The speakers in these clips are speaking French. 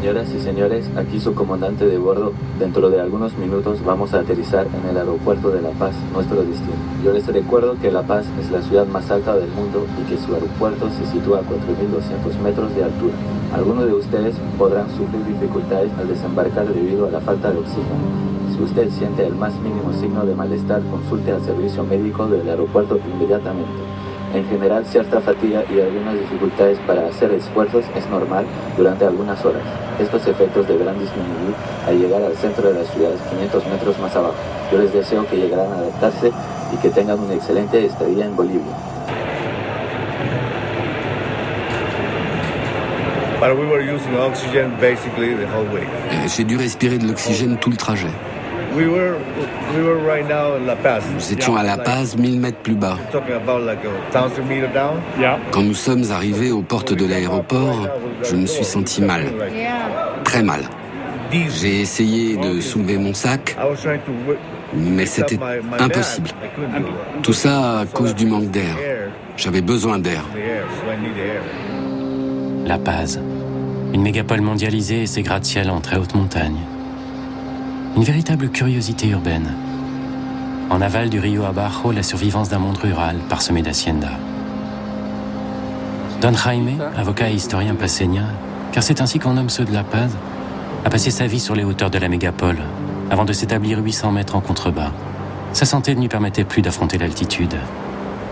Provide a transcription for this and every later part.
Señoras y señores, aquí su comandante de bordo. Dentro de algunos minutos vamos a aterrizar en el aeropuerto de La Paz, nuestro destino. Yo les recuerdo que La Paz es la ciudad más alta del mundo y que su aeropuerto se sitúa a 4.200 metros de altura. Algunos de ustedes podrán sufrir dificultades al desembarcar debido a la falta de oxígeno. Si usted siente el más mínimo signo de malestar, consulte al servicio médico del aeropuerto inmediatamente. En general, cierta fatiga y algunas dificultades para hacer esfuerzos es normal durante algunas horas. Estos efectos deberán disminuir al llegar al centro de la ciudad, 500 metros más abajo. Yo les deseo que llegarán a adaptarse y que tengan una excelente estadía en Bolivia. J'ai dû respirer de l'oxygène tout le trajet. Nous étions à La Paz, 1000 mètres plus bas. Quand nous sommes arrivés aux portes de l'aéroport, je me suis senti mal. Très mal. J'ai essayé de soulever mon sac, mais c'était impossible. Tout ça à cause du manque d'air. J'avais besoin d'air. La Paz, une mégapole mondialisée et ses gratte-ciels en très haute montagne. Une véritable curiosité urbaine. En aval du Rio Abajo, la survivance d'un monde rural parsemé d'haciendas. Don Jaime, avocat et historien paceñen, car c'est ainsi qu'on nomme ceux de La Paz, a passé sa vie sur les hauteurs de la mégapole, avant de s'établir 800 mètres en contrebas. Sa santé ne lui permettait plus d'affronter l'altitude.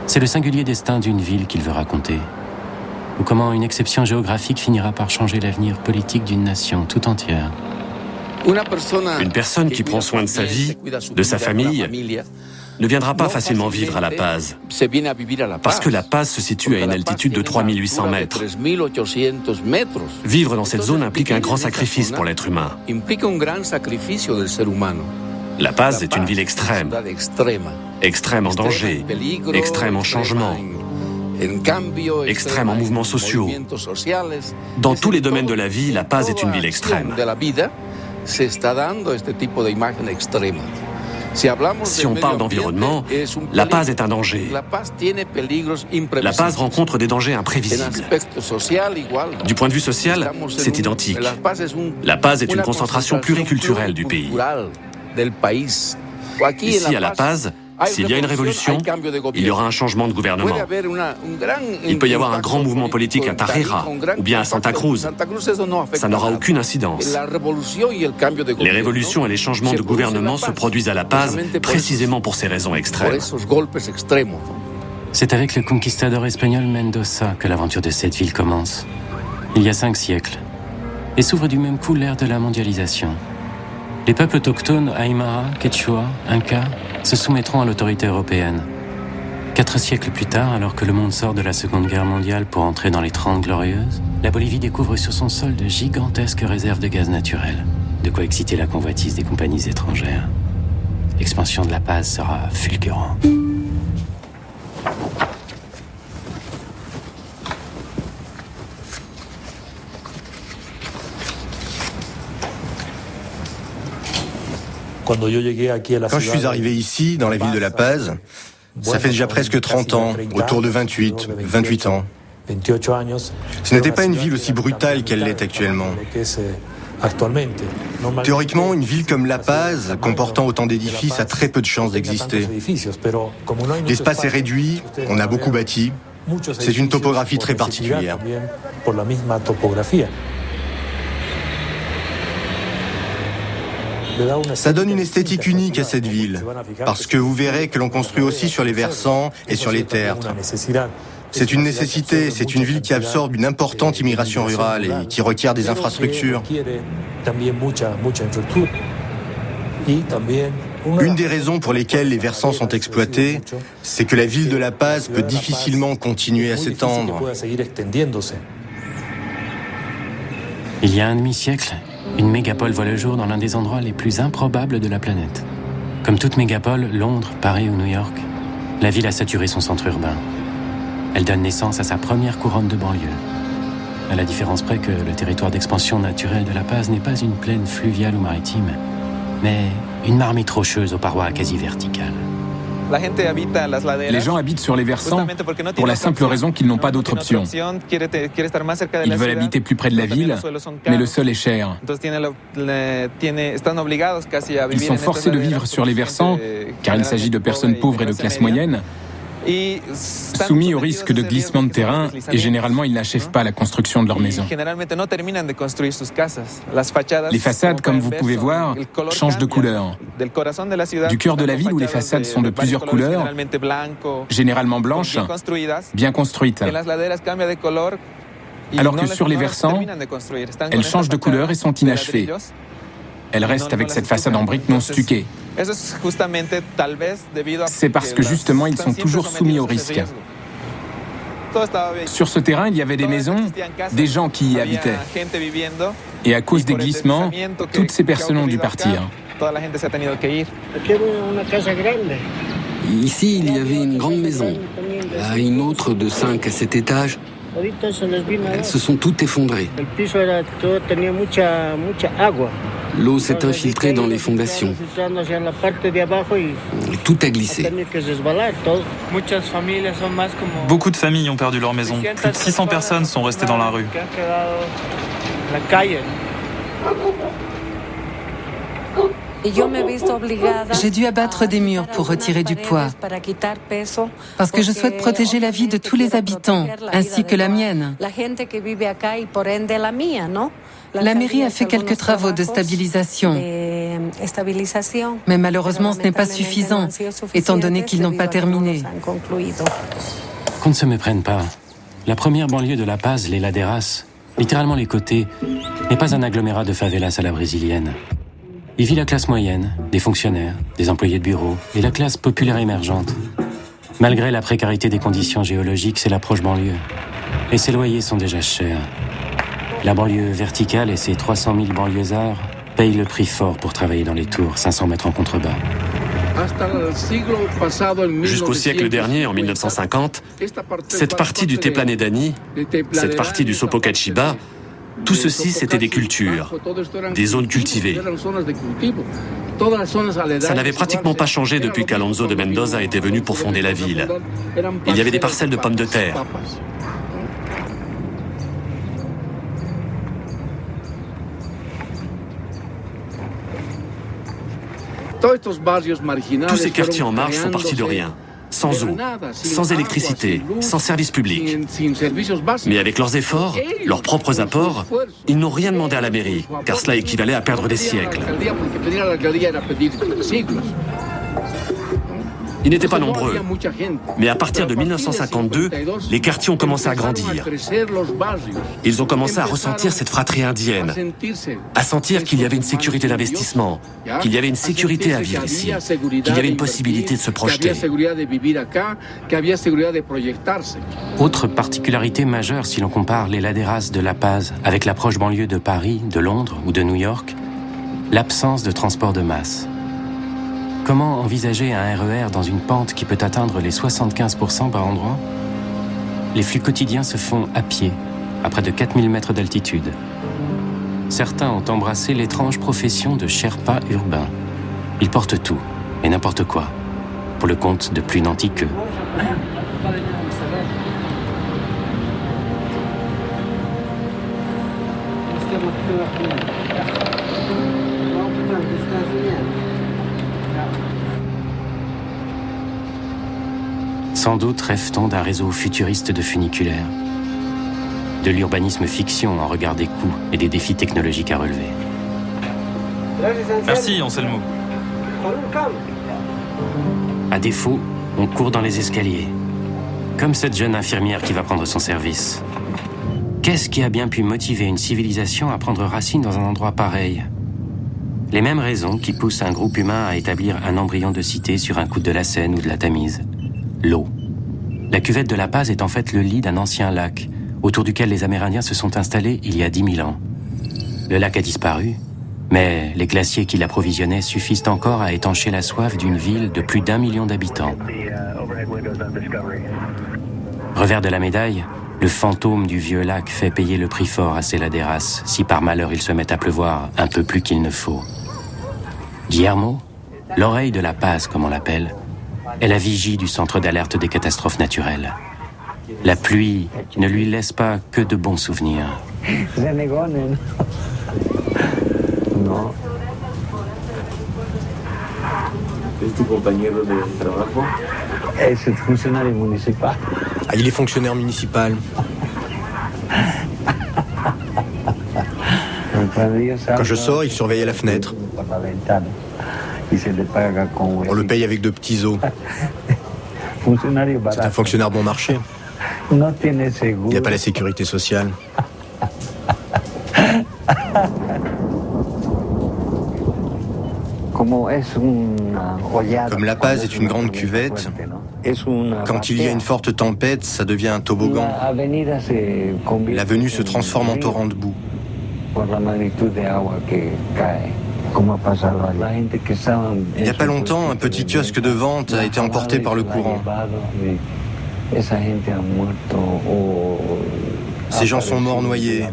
C'est le singulier destin d'une ville qu'il veut raconter. Ou comment une exception géographique finira par changer l'avenir politique d'une nation tout entière. Une personne qui prend soin de sa vie, de sa famille, ne viendra pas facilement vivre à La Paz. Parce que La Paz se situe à une altitude de 3800 mètres. Vivre dans cette zone implique un grand sacrifice pour l'être humain. La Paz est une ville extrême. Extrême en danger, extrême en changement, extrême en mouvements sociaux. Dans tous les domaines de la vie, La Paz est une ville extrême. Si on parle d'environnement, La Paz est un danger. La Paz rencontre des dangers imprévisibles. Du point de vue social, c'est identique. La Paz est une concentration pluriculturelle du pays. Ici, à La Paz, s'il y a une révolution, il y aura un changement de gouvernement. Il peut y avoir un grand mouvement politique à Tarija ou bien à Santa Cruz. Ça n'aura aucune incidence. Les révolutions et les changements de gouvernement se produisent à La Paz précisément pour ces raisons extrêmes. C'est avec le conquistador espagnol Mendoza que l'aventure de cette ville commence, il y a 5 siècles, et s'ouvre du même coup l'ère de la mondialisation. Les peuples autochtones, Aymara, Quechua, Inca, se soumettront à l'autorité européenne. 4 siècles plus tard, alors que le monde sort de la Seconde Guerre mondiale pour entrer dans les 30 Glorieuses, la Bolivie découvre sur son sol de gigantesques réserves de gaz naturel, de quoi exciter la convoitise des compagnies étrangères. L'expansion de La Paz sera fulgurante. Quand je suis arrivé ici, dans la ville de La Paz, ça fait déjà presque 30 ans, autour de 28 ans. Ce n'était pas une ville aussi brutale qu'elle l'est actuellement. Théoriquement, une ville comme La Paz, comportant autant d'édifices, a très peu de chances d'exister. L'espace est réduit, on a beaucoup bâti. C'est une topographie très particulière. Ça donne une esthétique unique à cette ville, parce que vous verrez que l'on construit aussi sur les versants et sur les tertres. C'est une nécessité, c'est une ville qui absorbe une importante immigration rurale et qui requiert des infrastructures. Une des raisons pour lesquelles les versants sont exploités, c'est que la ville de La Paz peut difficilement continuer à s'étendre. Il y a un demi-siècle, une mégapole voit le jour dans l'un des endroits les plus improbables de la planète. Comme toute mégapole, Londres, Paris ou New York, la ville a saturé son centre urbain. Elle donne naissance à sa première couronne de banlieue. À la différence près que le territoire d'expansion naturelle de La Paz n'est pas une plaine fluviale ou maritime, mais une marmite rocheuse aux parois quasi verticales. Les gens habitent sur les versants pour la simple raison qu'ils n'ont pas d'autre option. Ils veulent habiter plus près de la ville, mais le sol est cher. Ils sont forcés de vivre sur les versants, car il s'agit de personnes pauvres et de classe moyenne, soumis au risque de glissement de terrain, et généralement ils n'achèvent pas la construction de leur maison. Les façades, comme vous pouvez voir, changent de couleur. Du cœur de la ville où les façades sont de plusieurs couleurs, généralement blanches, bien construites. Alors que sur les versants, elles changent de couleur et sont inachevées. Elles restent avec cette façade en briques non stuquées. C'est parce que justement, ils sont toujours soumis au risque. Sur ce terrain, il y avait des maisons, des gens qui y habitaient. Et à cause des glissements, toutes ces personnes ont dû partir. Ici, il y avait une grande maison. Là, une autre de 5 à 7 étages. Elles se sont toutes effondrées. L'eau s'est infiltrée dans les fondations. Tout a glissé. Beaucoup de familles ont perdu leur maison. Plus de 600 personnes sont restées dans la rue. J'ai dû abattre des murs pour retirer du poids, parce que je souhaite protéger la vie de tous les habitants, ainsi que la mienne. La mairie a fait quelques travaux de stabilisation, mais malheureusement ce n'est pas suffisant, étant donné qu'ils n'ont pas terminé. Qu'on ne se méprenne pas. La première banlieue de La Paz, les Laderas, littéralement les côtés, n'est pas un agglomérat de favelas à la brésilienne. Y vit la classe moyenne, des fonctionnaires, des employés de bureau et la classe populaire émergente. Malgré la précarité des conditions géologiques, c'est l'approche banlieue. Et ses loyers sont déjà chers. La banlieue verticale et ses 300 000 banlieusards payent le prix fort pour travailler dans les tours, 500 mètres en contrebas. Jusqu'au siècle dernier, en 1950, cette partie du Teplanedani, cette partie du Sopocachiba, tout ceci, c'était des cultures, des zones cultivées. Ça n'avait pratiquement pas changé depuis qu'Alonso de Mendoza était venu pour fonder la ville. Il y avait des parcelles de pommes de terre. Tous ces quartiers en marge sont partis de rien. Sans eau, sans électricité, sans service public. Mais avec leurs efforts, leurs propres apports, ils n'ont rien demandé à la mairie, car cela équivalait à perdre des siècles. Ils n'étaient pas nombreux, mais à partir de 1952, les quartiers ont commencé à grandir. Ils ont commencé à ressentir cette fratrie indienne, à sentir qu'il y avait une sécurité d'investissement, qu'il y avait une sécurité à vivre ici, qu'il y avait une possibilité de se projeter. Autre particularité majeure si l'on compare les Laderas de La Paz avec l'approche banlieue de Paris, de Londres ou de New York, l'absence de transport de masse. Comment envisager un RER dans une pente qui peut atteindre les 75% par endroit? Les flux quotidiens se font à pied, à près de 4000 mètres d'altitude. Certains ont embrassé l'étrange profession de Sherpa urbain. Ils portent tout, et n'importe quoi, pour le compte de plus nantis qu'eux. Sans doute rêve-t-on d'un réseau futuriste de funiculaires, de l'urbanisme fiction en regard des coûts et des défis technologiques à relever. Merci, Anselmo. À défaut, on court dans les escaliers, comme cette jeune infirmière qui va prendre son service. Qu'est-ce qui a bien pu motiver une civilisation à prendre racine dans un endroit pareil? Les mêmes raisons qui poussent un groupe humain à établir un embryon de cité sur un coude de la Seine ou de la Tamise. L'eau. La cuvette de La Paz est en fait le lit d'un ancien lac, autour duquel les Amérindiens se sont installés il y a 10 000 ans. Le lac a disparu, mais les glaciers qui l'approvisionnaient suffisent encore à étancher la soif d'une ville de plus d'1 million d'habitants. Revers de la médaille, le fantôme du vieux lac fait payer le prix fort à ces Laderas, si par malheur il se met à pleuvoir un peu plus qu'il ne faut. Guillermo, l'oreille de La Paz comme on l'appelle, est la vigie du centre d'alerte des catastrophes naturelles. La pluie ne lui laisse pas que de bons souvenirs. Ah, il est fonctionnaire municipal. Quand je sors, il surveille à la fenêtre. On le paye avec de petits os. C'est un fonctionnaire bon marché. Il n'y a pas la sécurité sociale. Comme La Paz est une grande cuvette, quand il y a une forte tempête, ça devient un toboggan. L'avenue se transforme en torrent de boue. Il n'y a pas longtemps, un petit kiosque de vente a été emporté par le courant. Ces gens sont morts noyés,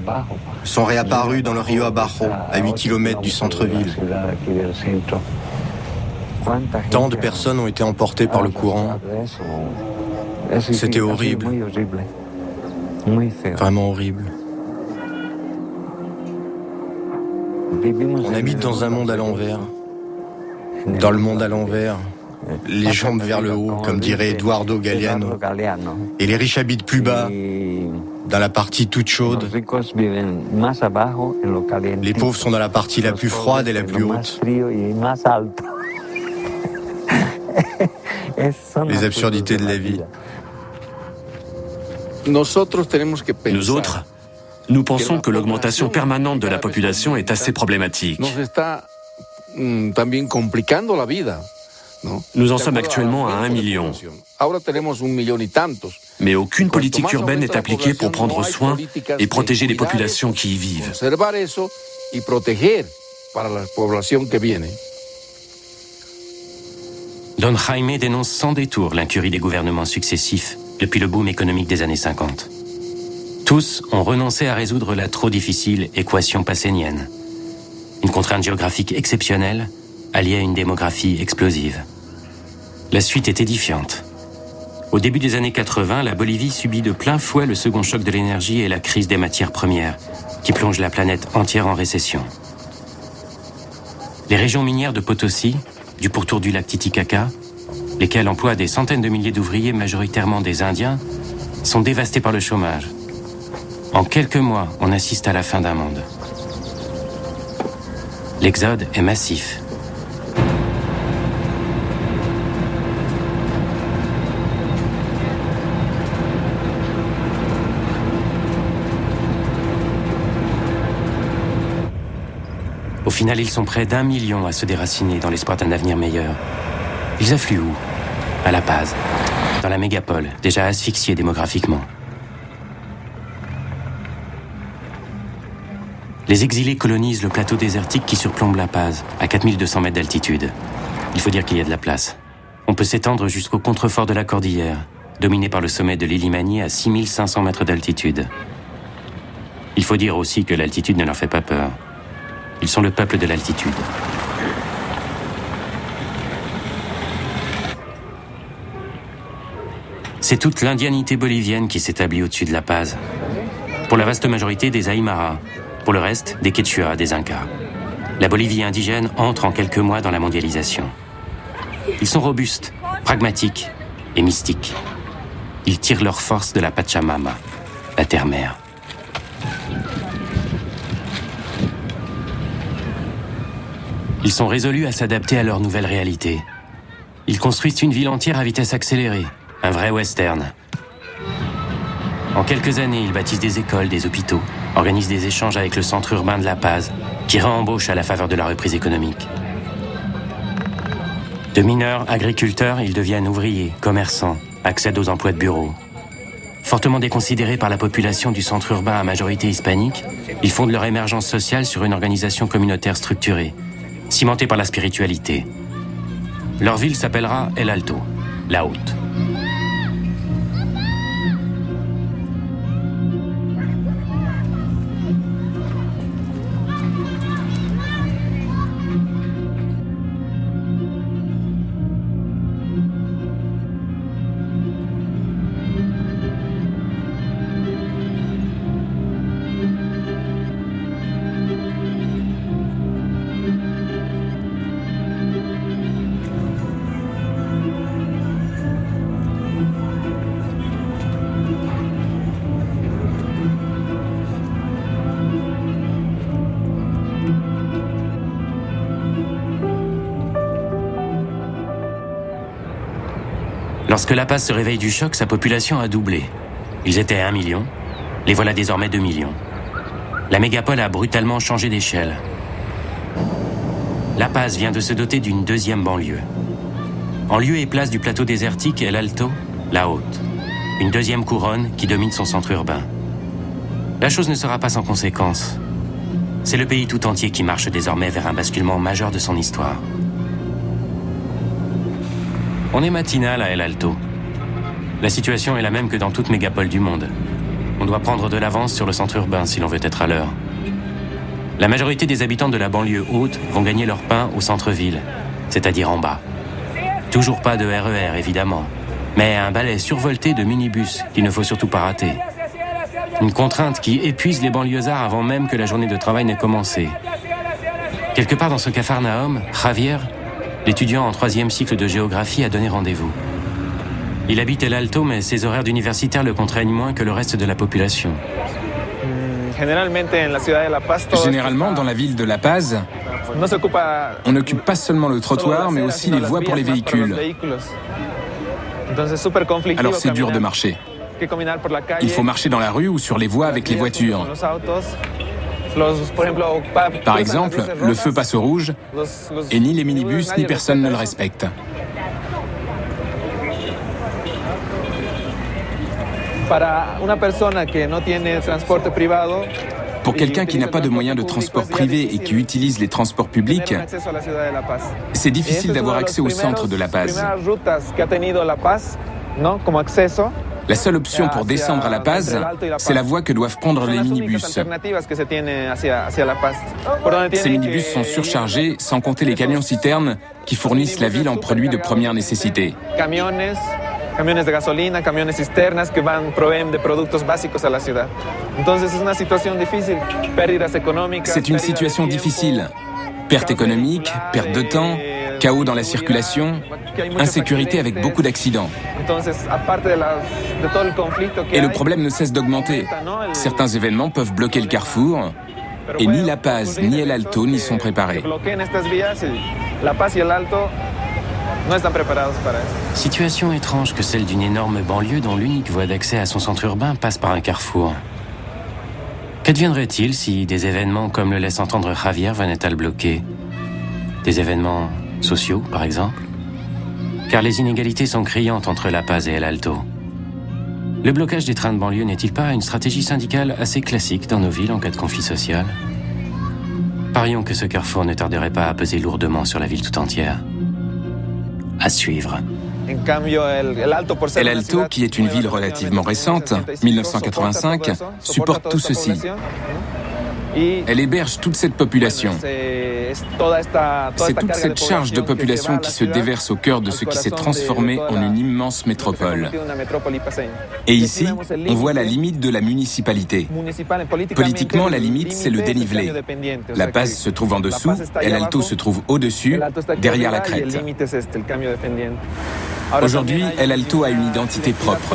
sont réapparus dans le Rio Abajo, à 8 km du centre-ville. Tant de personnes ont été emportées par le courant. C'était horrible. Vraiment horrible. On habite dans un monde à l'envers. Dans le monde à l'envers, les jambes vers le haut, comme dirait Eduardo Galeano. Et les riches habitent plus bas, dans la partie toute chaude. Les pauvres sont dans la partie la plus froide et la plus haute. Les absurdités de la vie. Nous autres, nous pensons que l'augmentation permanente de la population est assez problématique. Nous en sommes actuellement à 1 million. Mais aucune politique urbaine n'est appliquée pour prendre soin et protéger les populations qui y vivent. Don Jaime dénonce sans détour l'incurie des gouvernements successifs depuis le boom économique des années 50. Tous ont renoncé à résoudre la trop difficile équation passénienne. Une contrainte géographique exceptionnelle alliée à une démographie explosive. La suite est édifiante. Au début des années 80, la Bolivie subit de plein fouet le second choc de l'énergie et la crise des matières premières, qui plonge la planète entière en récession. Les régions minières de Potosí, du pourtour du lac Titicaca, lesquelles emploient des centaines de milliers d'ouvriers, majoritairement des Indiens, sont dévastées par le chômage. En quelques mois, on assiste à la fin d'un monde. L'exode est massif. Au final, ils sont près d'1 million à se déraciner dans l'espoir d'un avenir meilleur. Ils affluent où? À La Paz, dans la mégapole, déjà asphyxiée démographiquement. Les exilés colonisent le plateau désertique qui surplombe La Paz, à 4200 mètres d'altitude. Il faut dire qu'il y a de la place. On peut s'étendre jusqu'au contrefort de la Cordillère, dominé par le sommet de l'Illimani à 6500 mètres d'altitude. Il faut dire aussi que l'altitude ne leur fait pas peur. Ils sont le peuple de l'altitude. C'est toute l'indianité bolivienne qui s'établit au-dessus de La Paz. Pour la vaste majorité des Aymaras, pour le reste des Quechua, des Incas. La Bolivie indigène entre en quelques mois dans la mondialisation. Ils sont robustes, pragmatiques et mystiques. Ils tirent leur force de la Pachamama, la terre-mère. Ils sont résolus à s'adapter à leur nouvelle réalité. Ils construisent une ville entière à vitesse accélérée, un vrai western. En quelques années, ils bâtissent des écoles, des hôpitaux, organisent des échanges avec le centre urbain de La Paz, qui réembauche à la faveur de la reprise économique. De mineurs, agriculteurs, ils deviennent ouvriers, commerçants, accèdent aux emplois de bureau. Fortement déconsidérés par la population du centre urbain à majorité hispanique, ils fondent leur émergence sociale sur une organisation communautaire structurée, cimentée par la spiritualité. Leur ville s'appellera El Alto, la Haute. Lorsque La Paz se réveille du choc, sa population a doublé. Ils étaient 1 million, les voilà désormais 2 millions. La mégapole a brutalement changé d'échelle. La Paz vient de se doter d'une deuxième banlieue. En lieu et place du plateau désertique El Alto, la Haute. Une deuxième couronne qui domine son centre urbain. La chose ne sera pas sans conséquences. C'est le pays tout entier qui marche désormais vers un basculement majeur de son histoire. On est matinal à El Alto. La situation est la même que dans toute mégapole du monde. On doit prendre de l'avance sur le centre urbain si l'on veut être à l'heure. La majorité des habitants de la banlieue haute vont gagner leur pain au centre-ville, c'est-à-dire en bas. Toujours pas de RER, évidemment, mais un balai survolté de minibus qu'il ne faut surtout pas rater. Une contrainte qui épuise les banlieusards avant même que la journée de travail n'ait commencé. Quelque part dans ce capharnaüm, Javier, l'étudiant en 3e cycle de géographie, a donné rendez-vous. Il habite El Alto, mais ses horaires d'universitaire le contraignent moins que le reste de la population. Généralement, dans la ville de La Paz, on n'occupe pas seulement le trottoir, mais aussi les voies pour les véhicules. Alors c'est dur de marcher. Il faut marcher dans la rue ou sur les voies avec les voitures. Par exemple, le feu passe au rouge et ni les minibus ni personne ne le respecte. Pour quelqu'un qui n'a pas de moyens de transport privé et qui utilise les transports publics, c'est difficile d'avoir accès au centre de La Paz. La seule option pour descendre à La Paz, c'est la voie que doivent prendre les minibus. Ces minibus sont surchargés, sans compter les camions-citernes qui fournissent la ville en produits de première nécessité. Camiones de gasolina, camiones cisternas que proveen de productos básicos a la ciudad. Entonces es una situación difícil, pérdidas económicas. C'est une situation difficile. Perte économique, perte de temps, chaos dans la circulation, insécurité avec beaucoup d'accidents. Et le problème ne cesse d'augmenter. Certains événements peuvent bloquer le carrefour et ni La Paz ni El Alto n'y sont préparés. Situation étrange que celle d'une énorme banlieue dont l'unique voie d'accès à son centre urbain passe par un carrefour. Qu'adviendrait-il si des événements comme le laisse entendre Javier venaient à le bloquer? Des événements sociaux, par exemple? Car les inégalités sont criantes entre La Paz et El Alto. Le blocage des trains de banlieue n'est-il pas une stratégie syndicale assez classique dans nos villes en cas de conflit social? Parions que ce carrefour ne tarderait pas à peser lourdement sur la ville tout entière. À suivre. El Alto, qui est une ville relativement récente, 1985, supporte tout ceci. Elle héberge toute cette population. C'est toute cette charge de population qui se déverse au cœur de ce qui s'est transformé en une immense métropole. Et ici, on voit la limite de la municipalité. Politiquement, la limite, c'est le dénivelé. La Paz se trouve en dessous, El Alto se trouve au-dessus, derrière la crête. Aujourd'hui, El Alto a une identité propre.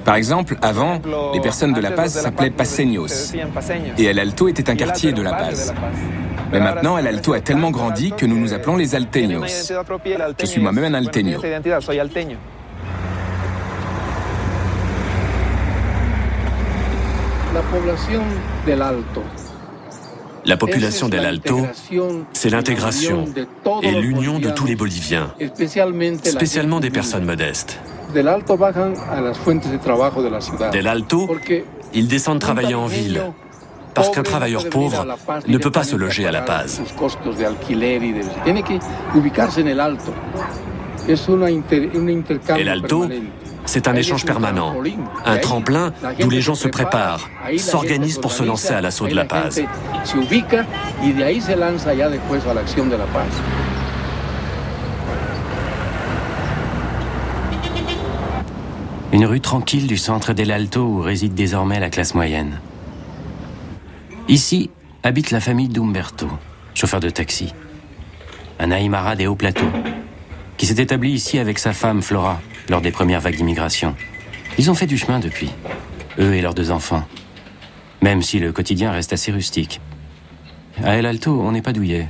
Par exemple, avant, les personnes de La Paz s'appelaient Paseños. Et El Alto était un quartier de La Paz. Mais maintenant, El Alto a tellement grandi que nous nous appelons les Alteños. Je suis moi-même un Alteño. La population d'El Alto, c'est l'intégration et l'union de tous les Boliviens, spécialement des personnes modestes. D'El Alto, ils descendent travailler en ville, parce qu'un travailleur pauvre ne peut pas se loger à La Paz. El Alto, c'est un échange permanent, un tremplin d'où les gens se préparent, s'organisent pour se lancer à l'assaut de La Paz. Une rue tranquille du centre d'El Alto où réside désormais la classe moyenne. Ici habite la famille d'Humberto, chauffeur de taxi. Un Aymara des hauts plateaux, qui s'est établi ici avec sa femme Flora lors des premières vagues d'immigration. Ils ont fait du chemin depuis, eux et leurs 2 enfants, même si le quotidien reste assez rustique. À El Alto, on n'est pas douillet.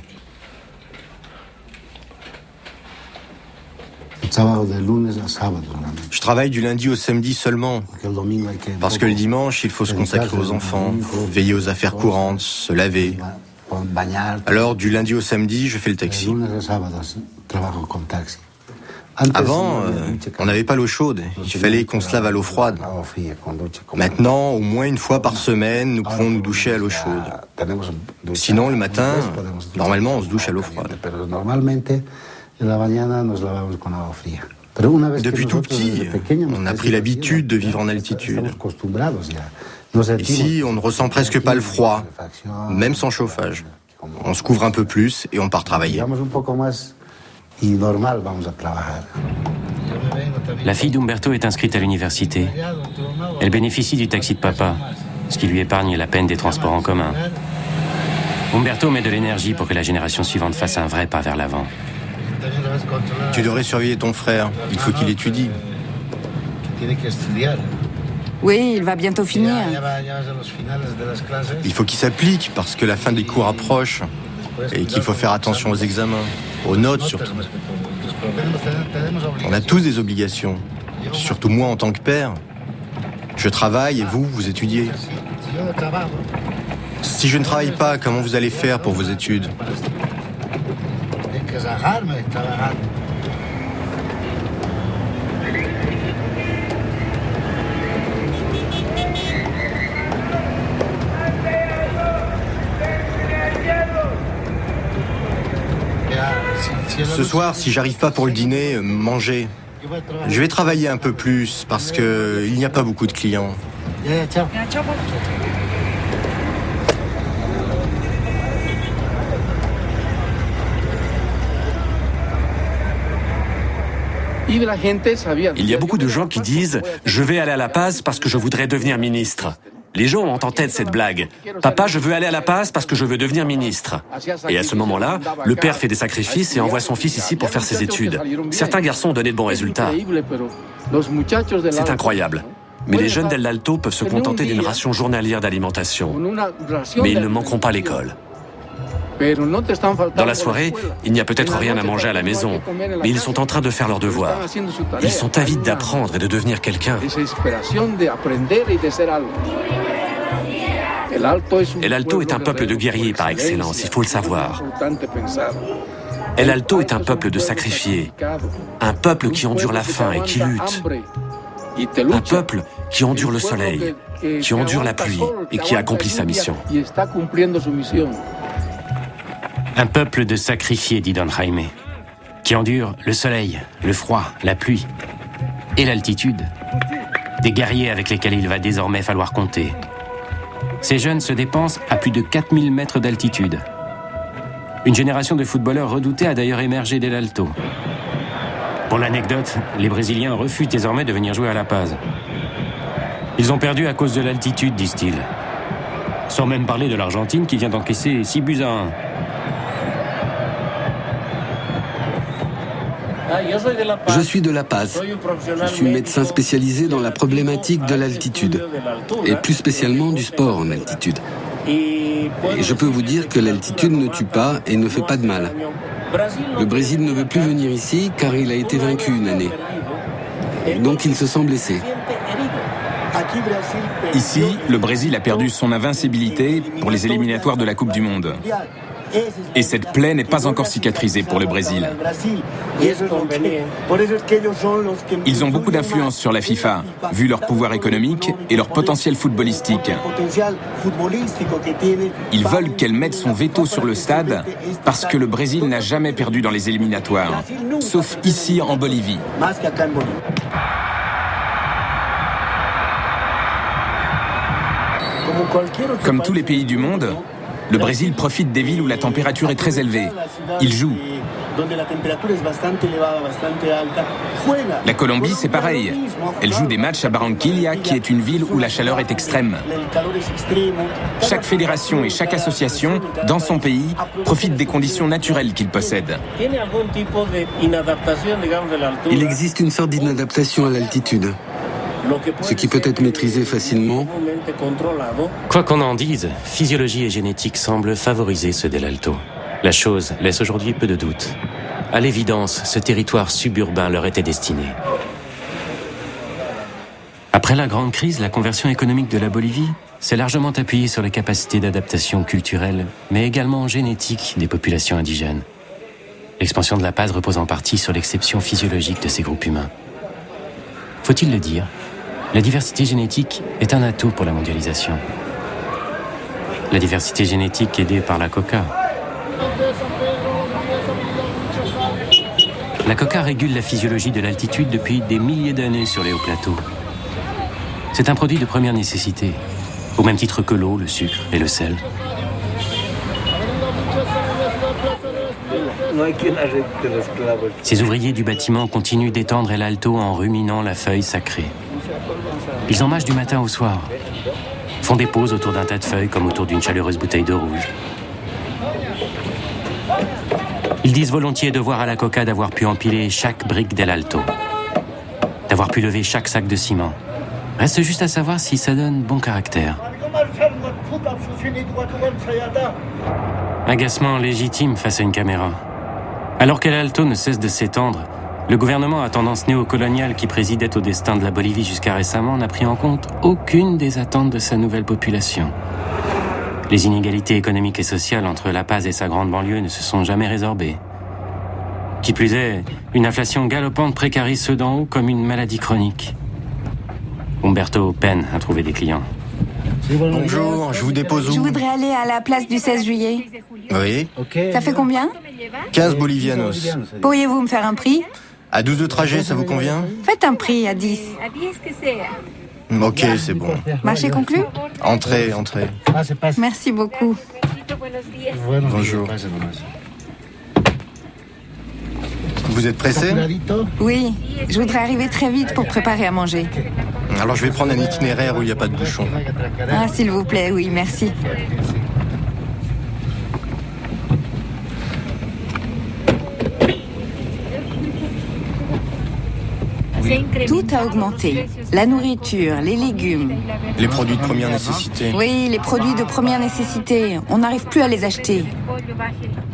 Je travaille du lundi au samedi seulement, parce que le dimanche, il faut se consacrer aux enfants, veiller aux affaires courantes, se laver. Alors, du lundi au samedi, je fais le taxi. Avant, on n'avait pas l'eau chaude, il fallait qu'on se lave à l'eau froide. Maintenant, au moins une fois par semaine, nous pouvons nous doucher à l'eau chaude. Sinon, le matin, normalement, on se douche à l'eau froide. Depuis tout petit, on a pris l'habitude de vivre en altitude. Ici, on ne ressent presque pas le froid, même sans chauffage. On se couvre un peu plus et on part travailler. La fille d'Umberto est inscrite à l'université. Elle bénéficie du taxi de papa, ce qui lui épargne la peine des transports en commun. Umberto met de l'énergie pour que la génération suivante fasse un vrai pas vers l'avant. Tu devrais surveiller ton frère, il faut qu'il étudie. Oui, il va bientôt finir. Il faut qu'il s'applique parce que la fin des cours approche et qu'il faut faire attention aux examens, aux notes surtout. On a tous des obligations, surtout moi en tant que père. Je travaille et vous, vous étudiez. Si je ne travaille pas, comment vous allez faire pour vos études ? Ce soir, si j'arrive pas pour le dîner, manger. Je vais travailler un peu plus parce que il n'y a pas beaucoup de clients. Il y a beaucoup de gens qui disent « Je vais aller à La Paz parce que je voudrais devenir ministre ». Les gens ont en tête cette blague. « Papa, je veux aller à La Paz parce que je veux devenir ministre ». Et à ce moment-là, le père fait des sacrifices et envoie son fils ici pour faire ses études. Certains garçons ont donné de bons résultats. C'est incroyable. Mais les jeunes d'El Alto peuvent se contenter d'une ration journalière d'alimentation. Mais ils ne manqueront pas l'école. Dans la soirée, il n'y a peut-être rien à manger à la maison, mais ils sont en train de faire leurs devoirs. Ils sont avides d'apprendre et de devenir quelqu'un. El Alto est un peuple de guerriers par excellence, il faut le savoir. El Alto est un peuple de sacrifiés, un peuple qui endure la faim et qui lutte. Un peuple qui endure le soleil, qui endure la pluie et qui accomplit sa mission. Un peuple de sacrifiés, dit Don Jaime, qui endure le soleil, le froid, la pluie et l'altitude. Des guerriers avec lesquels il va désormais falloir compter. Ces jeunes se dépensent à plus de 4000 mètres d'altitude. Une génération de footballeurs redoutés a d'ailleurs émergé d'El Alto. Pour l'anecdote, les Brésiliens refusent désormais de venir jouer à La Paz. Ils ont perdu à cause de l'altitude, disent-ils. Sans même parler de l'Argentine qui vient d'encaisser 6-1. Je suis de La Paz. Je suis médecin spécialisé dans la problématique de l'altitude, et plus spécialement du sport en altitude. Et je peux vous dire que l'altitude ne tue pas et ne fait pas de mal. Le Brésil ne veut plus venir ici car il a été vaincu une année. Donc il se sent blessé. Ici, le Brésil a perdu son invincibilité pour les éliminatoires de la Coupe du Monde. Et cette plaie n'est pas encore cicatrisée pour le Brésil. Ils ont beaucoup d'influence sur la FIFA, vu leur pouvoir économique et leur potentiel footballistique. Ils veulent qu'elle mette son veto sur le stade parce que le Brésil n'a jamais perdu dans les éliminatoires, sauf ici en Bolivie. Comme tous les pays du monde, le Brésil profite des villes où la température est très élevée. Il joue. La Colombie, c'est pareil. Elle joue des matchs à Barranquilla, qui est une ville où la chaleur est extrême. Chaque fédération et chaque association, dans son pays, profite des conditions naturelles qu'il possède. Il existe une sorte d'inadaptation à l'altitude, ce qui peut être maîtrisé facilement. Quoi qu'on en dise, physiologie et génétique semblent favoriser ceux d'El Alto. La chose laisse aujourd'hui peu de doute. à l'évidence, ce territoire suburbain leur était destiné. Après la grande crise, la conversion économique de la Bolivie s'est largement appuyée sur les capacités d'adaptation culturelle, mais également génétique des populations indigènes. L'expansion de la Paz repose en partie sur l'exception physiologique de ces groupes humains. Faut-il le dire, la diversité génétique est un atout pour la mondialisation. La diversité génétique aidée par la coca. La coca régule la physiologie de l'altitude depuis des milliers d'années sur les hauts plateaux. C'est un produit de première nécessité, au même titre que l'eau, le sucre et le sel. Ces ouvriers du bâtiment continuent d'étendre el alto en ruminant la feuille sacrée. Ils en mâchent du matin au soir, font des pauses autour d'un tas de feuilles comme autour d'une chaleureuse bouteille de rouge. Ils disent volontiers devoir à la coca d'avoir pu empiler chaque brique del alto, d'avoir pu lever chaque sac de ciment. Reste juste à savoir si ça donne bon caractère. Agacement légitime face à une caméra. Alors qu'El Alto ne cesse de s'étendre, le gouvernement à tendance néocoloniale qui présidait au destin de la Bolivie jusqu'à récemment n'a pris en compte aucune des attentes de sa nouvelle population. Les inégalités économiques et sociales entre La Paz et sa grande banlieue ne se sont jamais résorbées. Qui plus est, une inflation galopante précarise ceux d'en haut comme une maladie chronique. Humberto peine à trouver des clients. Bonjour, je vous dépose où? Je voudrais aller à la place du 16 juillet. Oui. Ça fait combien? 15 bolivianos. Pourriez-vous me faire un prix? À 12 de trajet, ça vous convient? Faites un prix à 10. Ok, c'est bon. Marché conclu? Entrez. Merci beaucoup. Bonjour. Vous êtes pressé? Oui, je voudrais arriver très vite pour préparer à manger. Alors je vais prendre un itinéraire où il n'y a pas de bouchon. Ah, s'il vous plaît, oui, merci. Tout a augmenté. La nourriture, les légumes. Les produits de première nécessité. Oui, les produits de première nécessité. On n'arrive plus à les acheter.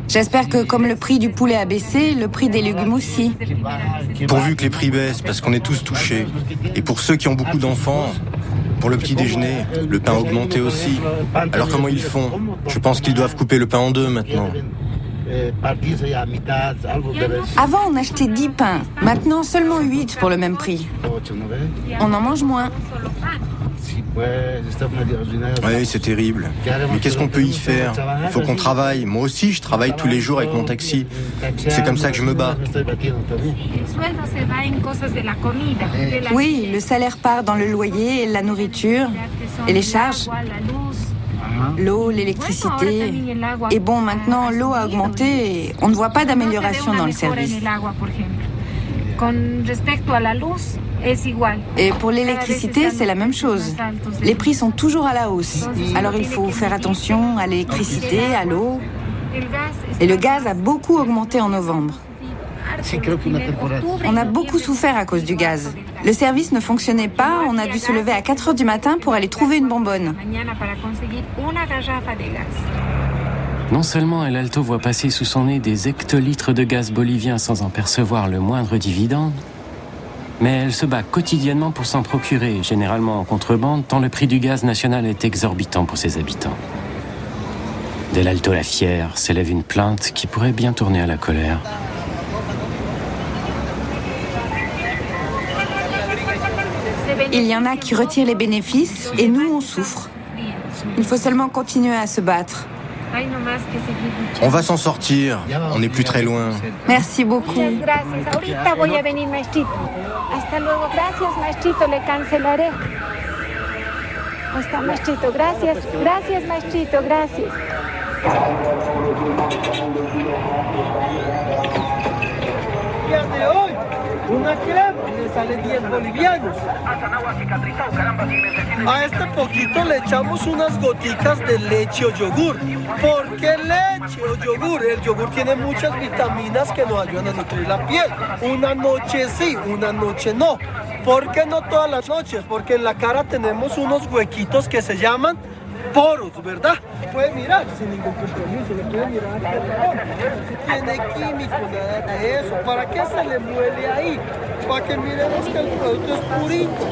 J'espère que comme le prix du poulet a baissé, le prix des légumes aussi. Pourvu que les prix baissent, parce qu'on est tous touchés. Et pour ceux qui ont beaucoup d'enfants, pour le petit déjeuner, le pain a augmenté aussi. Alors comment ils font? Je pense qu'ils doivent couper le pain en deux maintenant. Avant, on achetait 10 pains. Maintenant, seulement 8 pour le même prix. On en mange moins. Oui, c'est terrible. Mais qu'est-ce qu'on peut y faire? Il faut qu'on travaille. Moi aussi, je travaille tous les jours avec mon taxi. C'est comme ça que je me bats. Oui, le salaire part dans le loyer, la nourriture et les charges. L'eau, l'électricité. Et bon, maintenant, l'eau a augmenté et on ne voit pas d'amélioration dans le service. Et pour l'électricité, c'est la même chose. Les prix sont toujours à la hausse. Alors il faut faire attention à l'électricité, à l'eau. Et le gaz a beaucoup augmenté en novembre. On a beaucoup souffert à cause du gaz. Le service ne fonctionnait pas, on a dû se lever à 4 heures du matin pour aller trouver une bonbonne. Non seulement El Alto voit passer sous son nez des hectolitres de gaz bolivien sans en percevoir le moindre dividende, mais elle se bat quotidiennement pour s'en procurer, généralement en contrebande, tant le prix du gaz national est exorbitant pour ses habitants. D'El Alto la fière s'élève une plainte qui pourrait bien tourner à la colère. Il y en a qui retirent les bénéfices et nous, on souffre. Il faut seulement continuer à se battre. On va s'en sortir. On n'est plus très loin. Merci beaucoup. Una crema le sale 10 bolivianos. A este poquito le echamos unas goticas de leche o yogur. ¿Por qué leche o yogur? El yogur tiene muchas vitaminas que nos ayudan a nutrir la piel. Una noche sí, una noche no. ¿Por qué no todas las noches? Porque en la cara tenemos unos huequitos que se llaman poros, ¿verdad? Puede mirar sin ningún compromiso, le puede mirar si tiene químico, nada de eso. ¿Para qué se le muele ahí? Para que miremos que el producto es purito,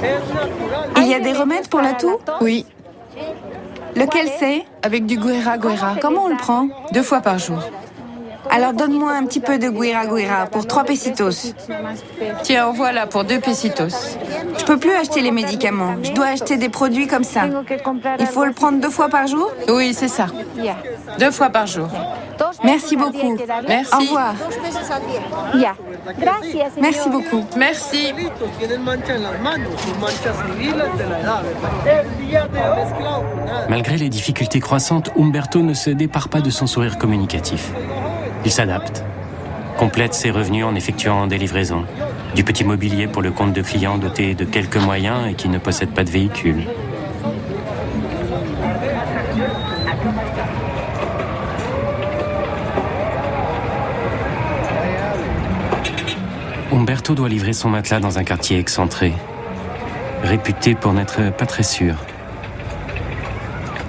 es natural. Il y a des remèdes pour la toux? Oui, Lequel c'est? avec du guéra. Comment on le prend? 2 fois par jour. Alors donne-moi un petit peu de guira pour 3 pesitos. Tiens, en voilà pour 2 pesitos. Je peux plus acheter les médicaments. Je dois acheter des produits comme ça. Il faut le prendre 2 fois par jour? Oui, c'est ça. 2 fois par jour. Merci beaucoup. Merci. Au revoir. Merci beaucoup. Merci. Malgré les difficultés croissantes, Umberto ne se départ pas de son sourire communicatif. Il s'adapte, complète ses revenus en effectuant des livraisons, du petit mobilier pour le compte de clients dotés de quelques moyens et qui ne possèdent pas de véhicule. Umberto doit livrer son matelas dans un quartier excentré, réputé pour n'être pas très sûr.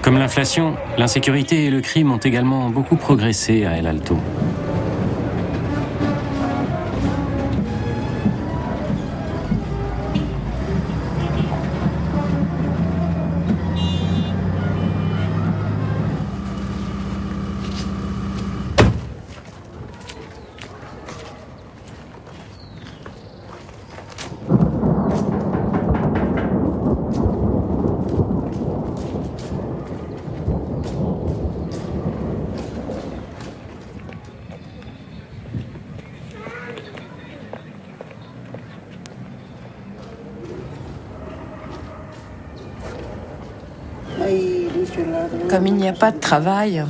Comme l'inflation, l'insécurité et le crime ont également beaucoup progressé à El Alto. Comme il n'y a pas de travail,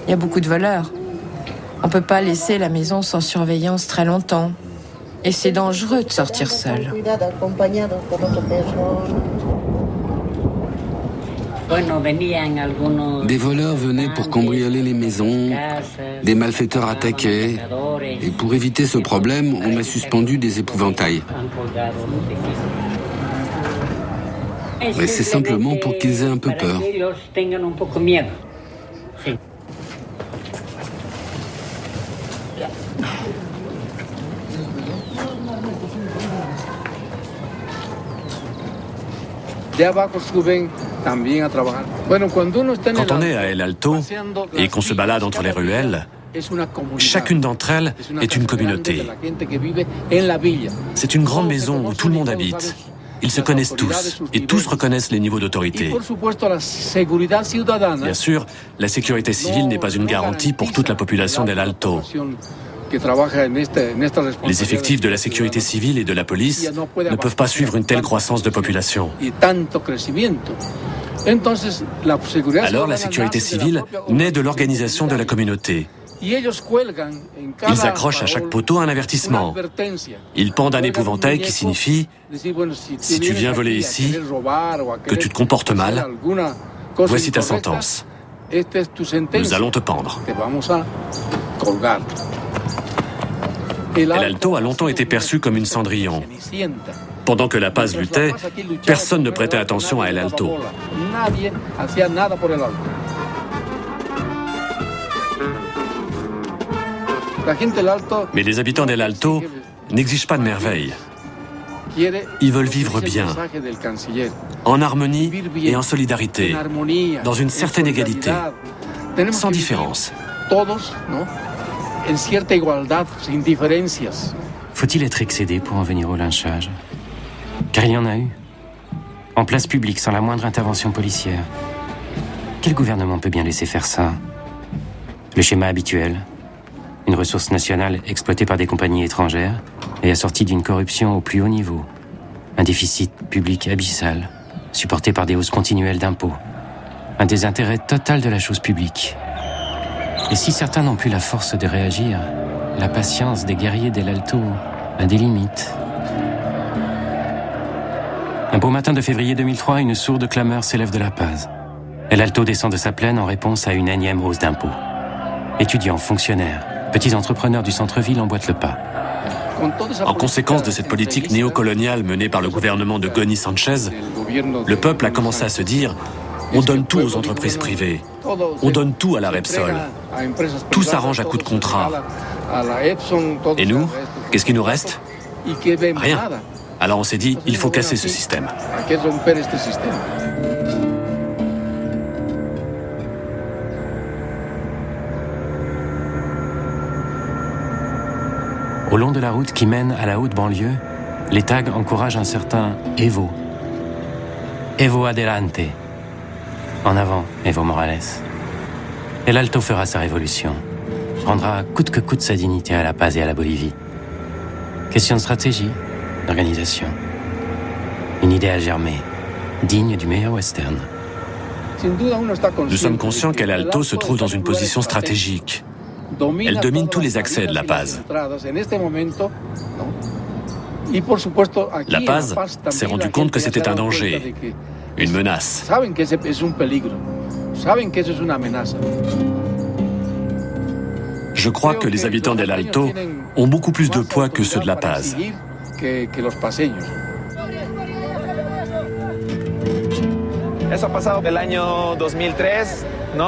il y a beaucoup de voleurs. On ne peut pas laisser la maison sans surveillance très longtemps. Et c'est dangereux de sortir seul. Des voleurs venaient pour cambrioler les maisons, des malfaiteurs attaquaient, et pour éviter ce problème, on m'a suspendu des épouvantails. Mais c'est simplement pour qu'ils aient un peu peur. Quand on est à El Alto et qu'on se balade entre les ruelles, chacune d'entre elles est une communauté. C'est une grande maison où tout le monde habite. Ils se connaissent tous et tous reconnaissent les niveaux d'autorité. Bien sûr, la sécurité civile n'est pas une garantie pour toute la population d'El Alto. Les effectifs de la sécurité civile et de la police ne peuvent pas suivre une telle croissance de population. Alors la sécurité civile naît de l'organisation de la communauté. Ils accrochent à chaque poteau un avertissement. Ils pendent un épouvantail qui signifie « Si tu viens voler ici, que tu te comportes mal, voici ta sentence. Nous allons te pendre. » El Alto a longtemps été perçu comme une Cendrillon. Pendant que La Paz luttait, personne ne prêtait attention à El Alto. Mais les habitants d'El Alto n'exigent pas de merveille. Ils veulent vivre bien, en harmonie et en solidarité, dans une certaine égalité, sans différence. Faut-il être excédé pour en venir au lynchage? Car il y en a eu. En place publique, sans la moindre intervention policière. Quel gouvernement peut bien laisser faire ça? Le schéma habituel. Une ressource nationale exploitée par des compagnies étrangères et assortie d'une corruption au plus haut niveau. Un déficit public abyssal, supporté par des hausses continuelles d'impôts. Un désintérêt total de la chose publique. Et si certains n'ont plus la force de réagir, la patience des guerriers d'El Alto a des limites. Un beau matin de février 2003, une sourde clameur s'élève de La Paz. El Alto descend de sa plaine en réponse à une énième hausse d'impôts. Étudiants, fonctionnaires, petits entrepreneurs du centre-ville emboîtent le pas. En conséquence de cette politique néocoloniale menée par le gouvernement de Goni Sanchez, le peuple a commencé à se dire On donne tout aux entreprises privées. On donne tout à la Repsol. Tout s'arrange à coup de contrat. Et nous, qu'est-ce qui nous reste? Rien. Alors on s'est dit, il faut casser ce système. Au long de la route qui mène à la haute banlieue, les tags encouragent un certain Evo. Evo adelante. En avant, Evo Morales. El Alto fera sa révolution. Rendra coûte que coûte sa dignité à La Paz et à la Bolivie. Question de stratégie, d'organisation. Une idée à germer, digne du meilleur western. Nous sommes conscients qu'El Alto se trouve dans une position stratégique. Elle domine tous les accès de La Paz. La Paz s'est rendu compte que c'était un danger, une menace. Je crois que les habitants d'El Alto ont beaucoup plus de poids que ceux de La Paz.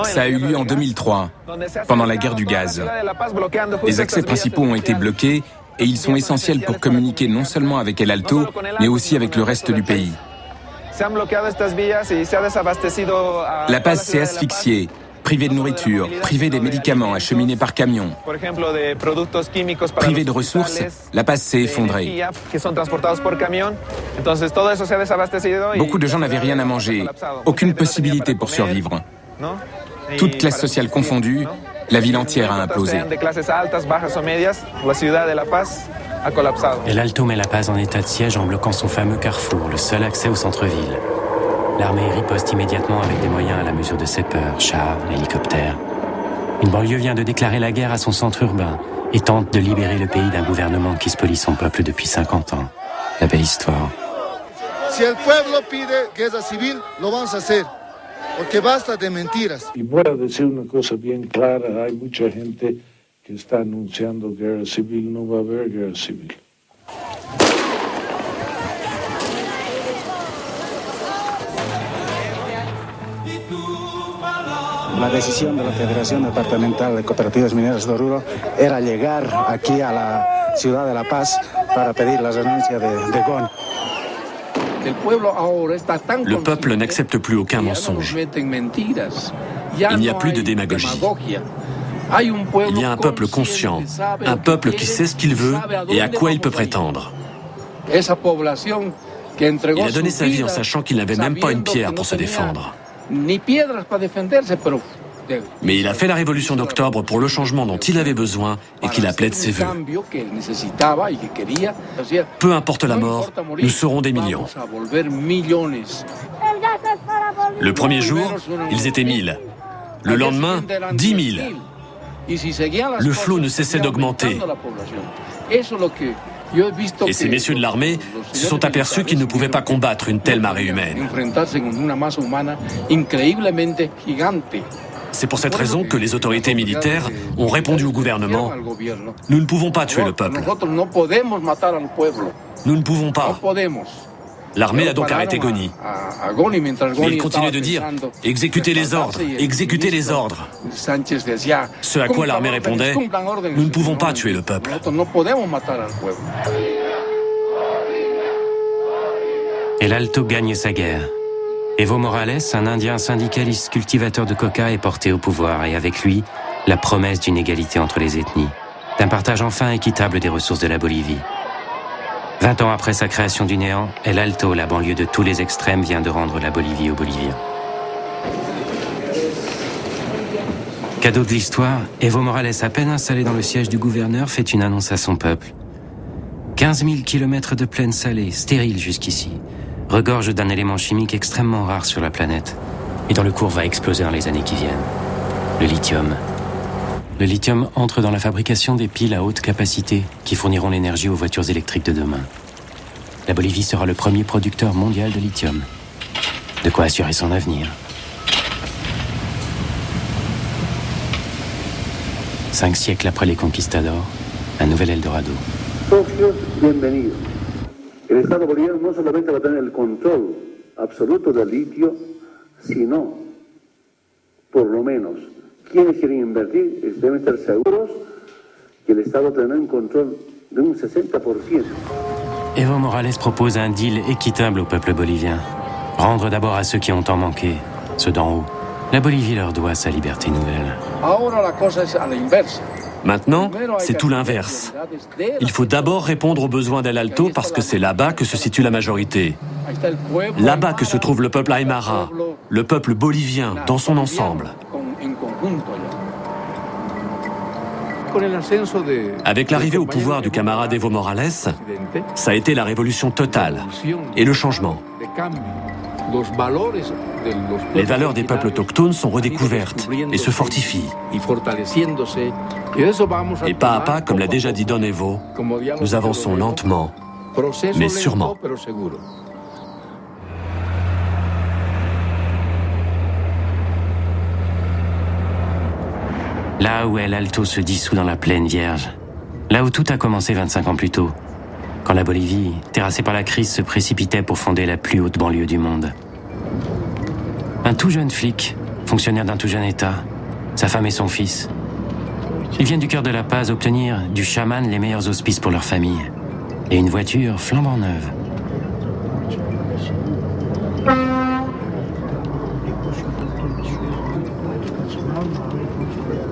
Ça a eu lieu en 2003, pendant la guerre du gaz. Les accès principaux ont été bloqués et ils sont essentiels pour communiquer non seulement avec El Alto, mais aussi avec le reste du pays. La Paz s'est asphyxiée, privée de nourriture, privée des médicaments acheminés par camion. Privée de ressources, La Paz s'est effondrée. Beaucoup de gens n'avaient rien à manger, aucune possibilité pour survivre. Toute classe sociale confondue, la ville entière a implosé. El Alto met La Paz en état de siège en bloquant son fameux carrefour, le seul accès au centre-ville. L'armée riposte immédiatement avec des moyens à la mesure de ses peurs, chars, hélicoptères. Une banlieue vient de déclarer la guerre à son centre urbain et tente de libérer le pays d'un gouvernement qui spolie son peuple depuis 50 ans. La belle histoire. Si el pueblo pide guerra civil, lo vamos a hacer. Porque basta de mentiras. Y voy a decir una cosa bien clara, hay mucha gente que está anunciando guerra civil, no va a haber guerra civil. La decisión de la Federación Departamental de Cooperativas Mineras de Oruro era llegar aquí a la ciudad de La Paz para pedir la renuncia de Gon. Le peuple n'accepte plus aucun mensonge. Il n'y a plus de démagogie. Il y a un peuple conscient, un peuple qui sait ce qu'il veut et à quoi il peut prétendre. Il a donné sa vie en sachant qu'il n'avait même pas une pierre pour se défendre. Mais il a fait la révolution d'octobre pour le changement dont il avait besoin et qu'il appelait de ses vœux. Peu importe la mort, nous serons des millions. Le premier jour, ils étaient 1000. Le lendemain, 10 000. Le flot ne cessait d'augmenter. Et ces messieurs de l'armée se sont aperçus qu'ils ne pouvaient pas combattre une telle marée humaine. C'est pour cette raison que les autorités militaires ont répondu au gouvernement « Nous ne pouvons pas tuer le peuple. Nous ne pouvons pas. » L'armée a donc arrêté Goni. Mais il continuait de dire « Exécutez les ordres, exécutez les ordres. » Ce à quoi l'armée répondait « Nous ne pouvons pas tuer le peuple. » El Alto gagne sa guerre. Evo Morales, un Indien syndicaliste cultivateur de coca, est porté au pouvoir et avec lui, la promesse d'une égalité entre les ethnies, d'un partage enfin équitable des ressources de la Bolivie. 20 ans après sa création du néant, El Alto, la banlieue de tous les extrêmes, vient de rendre la Bolivie aux Boliviens. Cadeau de l'histoire, Evo Morales, à peine installé dans le siège du gouverneur, fait une annonce à son peuple. 15 000 kilomètres de plaine salée, stérile jusqu'ici, regorge d'un élément chimique extrêmement rare sur la planète et dont le cours va exploser dans les années qui viennent. Le lithium. Le lithium entre dans la fabrication des piles à haute capacité qui fourniront l'énergie aux voitures électriques de demain. La Bolivie sera le premier producteur mondial de lithium. De quoi assurer son avenir. 5 siècles après les conquistadors, un nouvel Eldorado. Socios, bienvenidos. El Estado boliviano no solamente va a tener el control absoluto del litio, Si no, por lo menos, quienes quieren invertir deben estar seguros que el Estado tendrá un control de un 60%. Evo Morales propose un deal équitable au peuple bolivien. Rendre d'abord à ceux qui ont tant manqué, ceux d'en haut. La Bolivie leur doit sa liberté nouvelle. Maintenant, c'est tout l'inverse. Il faut d'abord répondre aux besoins d'El Alto parce que c'est là-bas que se situe la majorité. Là-bas que se trouve le peuple aymara, le peuple bolivien dans son ensemble. Avec l'arrivée au pouvoir du camarade Evo Morales, ça a été la révolution totale et le changement. Les valeurs des peuples autochtones sont redécouvertes et se fortifient. Et pas à pas, comme l'a déjà dit Don Evo, nous avançons lentement, mais sûrement. Là où El Alto se dissout dans la plaine vierge, là où tout a commencé 25 ans plus tôt, quand la Bolivie, terrassée par la crise, se précipitait pour fonder la plus haute banlieue du monde. Un tout jeune flic, fonctionnaire d'un tout jeune État, sa femme et son fils. Ils viennent du cœur de La Paz obtenir du chaman les meilleurs auspices pour leur famille et une voiture flambant neuve.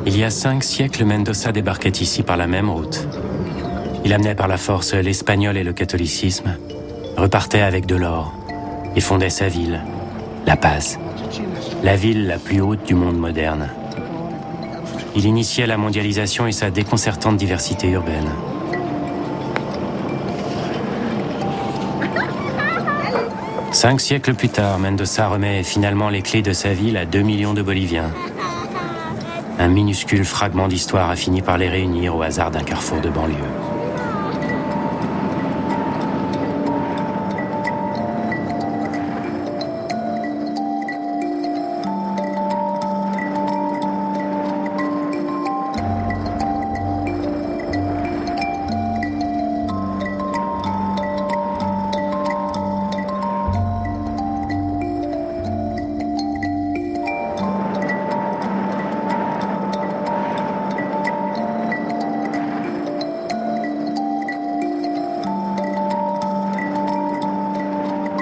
Il y a 5 siècles, Mendoza débarquait ici par la même route. Il amenait par la force l'espagnol et le catholicisme, repartait avec de l'or et fondait sa ville, La Paz, la ville la plus haute du monde moderne. Il initiait la mondialisation et sa déconcertante diversité urbaine. Cinq siècles plus tard, Mendoza remet finalement les clés de sa ville à 2 millions de Boliviens. Un minuscule fragment d'histoire a fini par les réunir au hasard d'un carrefour de banlieue.